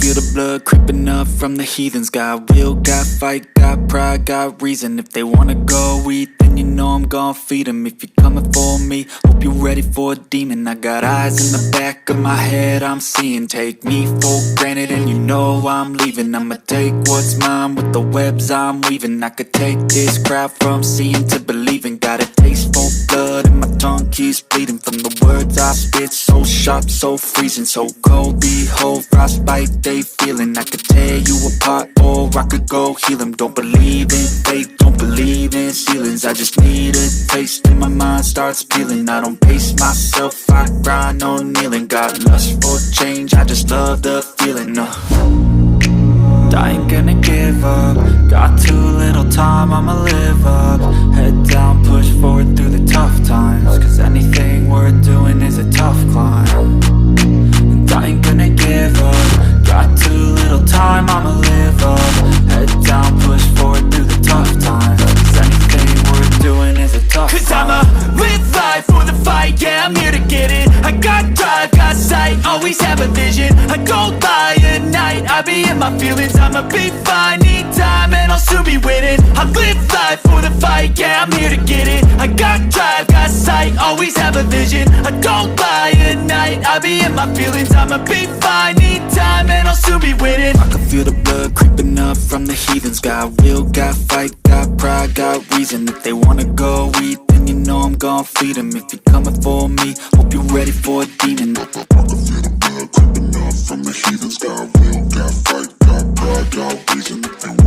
feel the blood creeping up from the heathens. Got will, got fight, got pride, got reason. If they wanna go eat, then you know I'm gon' feed them. If you're coming for me, hope you're ready for a demon. I got eyes in the back of my head, I'm seeing. Take me for granted and you know I'm leaving. I'ma take what's mine with the webs I'm weaving. I could take this crowd from seeing to believing. Got a taste for blood and my tongue keeps bleeding from the words I spit. So sharp, so freezing, so cold. Behold, frostbite they feeling. I could tear you apart or I could go heal them. Don't believe in fate, don't believe in ceilings. I just need a taste and my mind starts peeling. I don't pace myself, I grind on kneeling. Got lust for change, I just love the feeling. I ain't gonna give up. Got too little time, I'ma live up. Head down, push forward through the tough times. Cause anything worth doing is a tough climb. And I ain't gonna give up. Got too little time, I'ma live up. Head down, push forward through the tough times. Cause anything worth doing is a tough climb. Cause I'ma live life for the fight, yeah, I'm here to get it. I got drive, got sight, always have a vision. I don't lie at night, I be in my feelings. I'ma be fine, need time and I'll soon be winning. I live life for the fight, yeah, I'm here to get it. I got drive, got sight, always have a vision. I don't lie at night, I be in my feelings. I'ma be fine, need time and I'll soon be winning. I can feel the blood creeping up from the heathens. Got will, got fight, got pride, got reason. If they wanna go eat, then you know I'm gon' feed them. If you're coming for me, hope you're ready for a demon. I can feel the blood creeping up from the heathens. Got will, got fight, got pride, got reason. If they